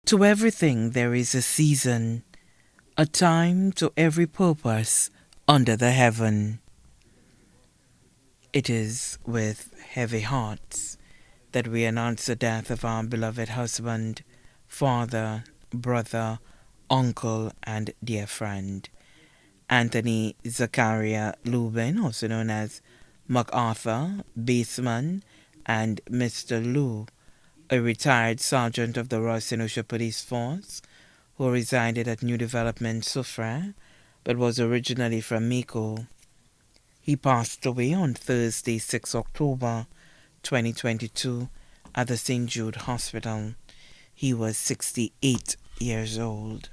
To everything there is a season, a time to every purpose under the heaven. It is with heavy hearts that we announce the death of our beloved husband, father, brother, uncle, and dear friend, Anthony Zaccaria Lubin, also known as MacArthur, Baseman, and Mr. Lou, a retired sergeant of the Royal St. Lucia Police Force who resided at New Development, Soufrière, but was originally from Miko. He passed away on Thursday, 6 October 2022 at the St. Jude Hospital. He was 68 years old.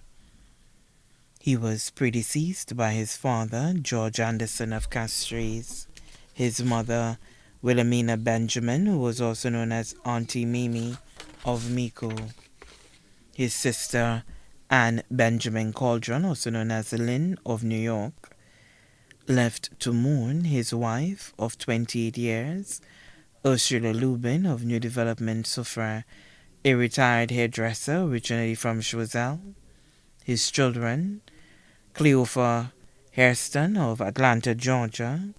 He was predeceased by his father, George Anderson of Castries, his mother, Wilhelmina Benjamin, who was also known as Auntie Mimi of Miko, his sister, Anne Benjamin Cauldron, also known as Lynn of New York, left to mourn his wife of 28 years, Ursula Lubin of New Development, Soufrière, a retired hairdresser originally from Choiseul, his children, Cleophas Hairston of Atlanta, Georgia,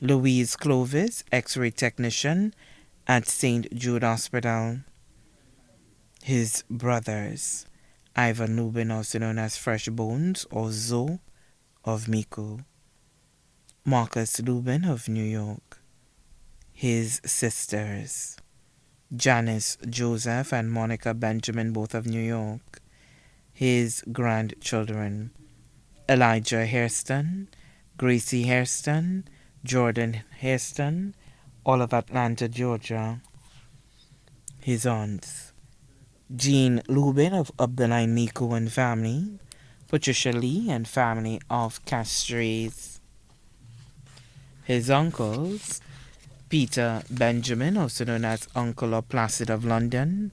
Louise Clovis, X-ray technician at St. Jude Hospital, his brothers, Ivan Lubin, also known as Fresh Bones or Zo of Miko, Marcus Lubin of New York, his sisters, Janice Joseph and Monica Benjamin, both of New York, his grandchildren, Elijah Hairston, Gracie Hairston, Jordan Hairston, all of Atlanta, Georgia, his aunts, Jean Lubin of Up the Line Miko and family, Patricia Lee and family of Castries, his uncles, Peter Benjamin, also known as Uncle or Placid of London,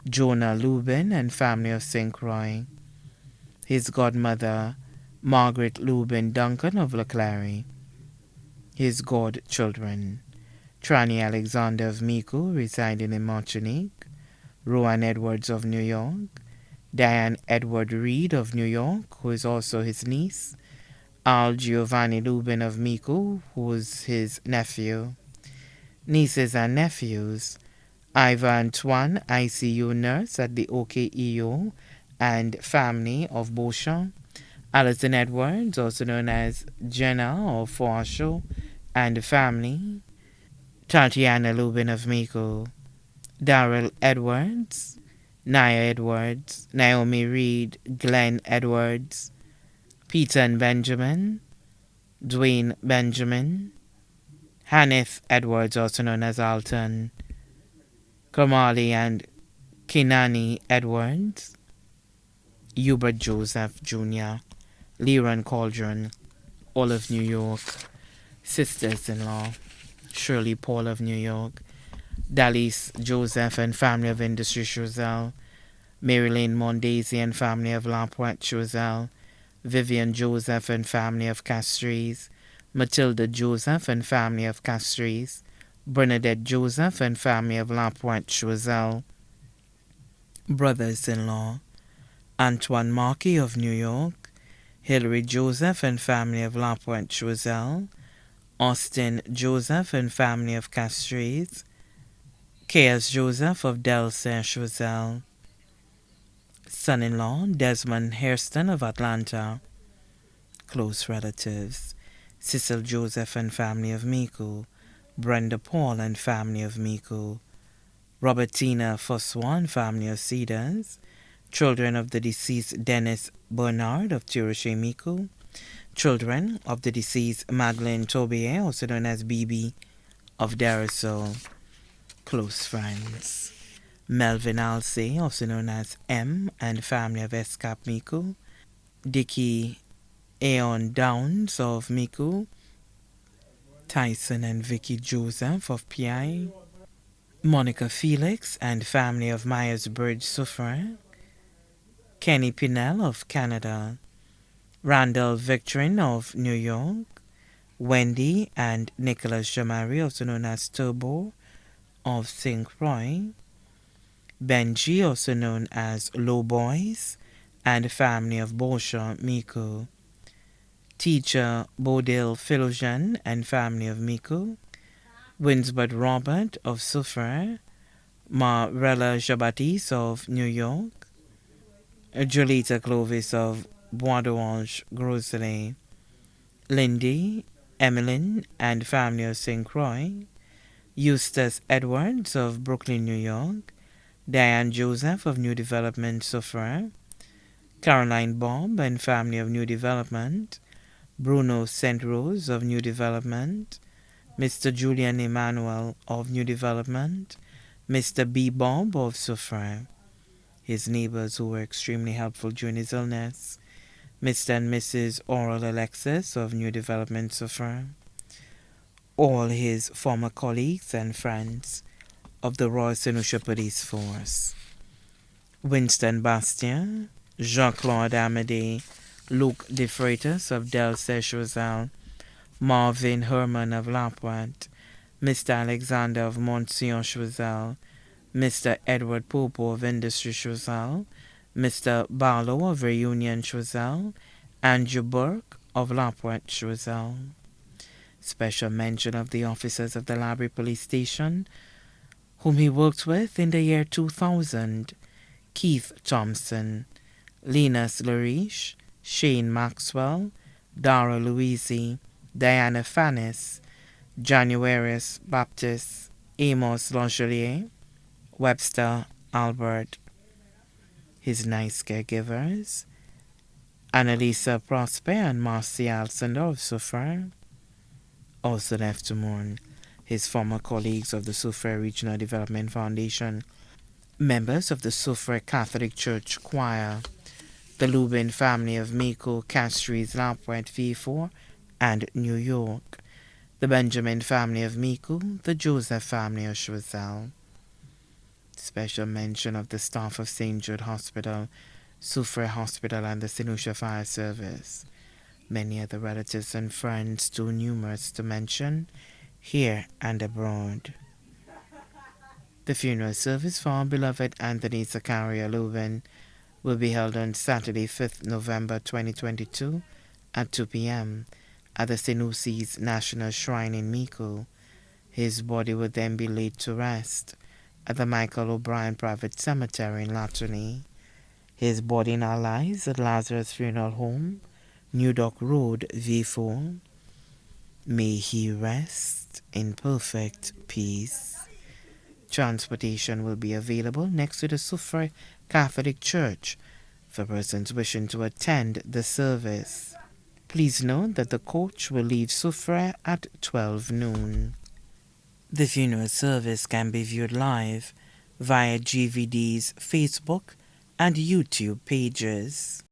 Jonah Lubin and family of St. Croix, his godmother, Margaret Lubin Duncan of Leclerc, his godchildren, Trani Alexander of Miko, residing in Martinique, Rowan Edwards of New York, Diane Edward Reed of New York, who is also his niece, Al Giovanni Lubin of Miko, who is his nephew, nieces and nephews, Iva Antoine, ICU nurse at the OKEO, and family of Beauchamp, Alison Edwards, also known as Jenna of Forshaw, and family, Tatiana Lubin of Miko, Daryl Edwards, Nia Edwards, Naomi Reed, Glenn Edwards, Peter and Benjamin, Dwayne Benjamin, Haneth Edwards, also known as Alton, Kamali and Kinani Edwards, Hubert Joseph Jr., Leron Cauldron, all of New York, sisters-in-law, Shirley Paul of New York, Dallas Joseph and family of Industry Choiseul, Marilyn Mondesi and family of La Pointe Choiseul, Vivian Joseph and family of Castries, Matilda Joseph and family of Castries, Bernadette Joseph and family of La Pointe Choiseul, brothers-in-law, Antoine Markey of New York, Hilary Joseph and family of La Pointe Choiseul, Austin Joseph and family of Castries, Chaos Joseph of Delaware Choiseul, son-in-law Desmond Hairston of Atlanta, close relatives, Cecil Joseph and family of Miko, Brenda Paul and family of Miko, Robertina Fossois and family of Cedars, children of the deceased Dennis Bernard of Tiroche Miko, children of the deceased Madeleine Tobier, also known as BB of Darasol, close friends, Melvin Alsey, also known as M, and family of Escap Miko, Dickie Aeon Downs of Miko, Tyson and Vicky Joseph of PI, Monica Felix and family of Myers Bridge Soufrière, Kenny Pinnell of Canada, Randall Victorin of New York, Wendy and Nicholas Jamari, also known as Turbo, of St. Croix, Benji, also known as Low Boys, and family of Bosha Miku. Teacher Bodil Philogen and family of Miku. Winsbert Robert of Soufrière. Marella Jabatis of New York. Jolita Clovis of Bois d'Orange, Grosley. Lindy, Emmeline, and family of St. Croix. Eustace Edwards of Brooklyn, New York. Diane Joseph of New Development, Soufrière. Caroline Bob and family of New Development. Bruno St. Rose of New Development. Mr. Julian Emmanuel of New Development. Mr. B. Bob of Soufrière. His neighbors who were extremely helpful during his illness. Mr. and Mrs. Oral Alexis of New Development Soufrière. All his former colleagues and friends of the Royal St. Lucia Police Force. Winston Bastien, Jean-Claude Amédée, Luc De Freitas of Del Sèche-Rosal, Marvin Herman of Lapointe, Mr. Alexander of Monsieur-Choiseul, Mr. Edward Popo of Industry Choiseul, Mr. Barlow of Reunion Choiseul, Andrew Burke of Lapointe Choiseul. Special mention of the officers of the Library Police Station, whom he worked with in the year 2000, Keith Thompson, Linus Lariche, Shane Maxwell, Dara Louisi, Diana Fannis, Januarius Baptist, Amos Langelier, Webster Albert. His nice caregivers, Annalisa Prosper and Martial Sander of Soufrière. Also left to mourn his former colleagues of the Soufrière Regional Development Foundation, members of the Soufrière Catholic Church Choir, the Lubin family of Miko, Castries, Lapointe, Vieux and New York, the Benjamin family of Miku, the Joseph family of Choiseul. Special mention of the staff of St. Jude Hospital, Soufrière Hospital, and the St. Lucia Fire Service. Many other relatives and friends, too numerous to mention, here and abroad. The funeral service for our beloved Anthony Zaccaria Lubin will be held on Saturday, 5th November 2022 at 2 p.m. at the St. Lucy's National Shrine in Miku. His body will then be laid to rest at the Michael O'Brien Private Cemetery in Latony. His body now lies at Lazarus Funeral Home, New Dock Road, V4. May he rest in perfect peace. Transportation will be available next to the Soufrière Catholic Church for persons wishing to attend the service. Please note that the coach will leave Soufrière at 12 noon. The funeral service can be viewed live via GVD's Facebook and YouTube pages.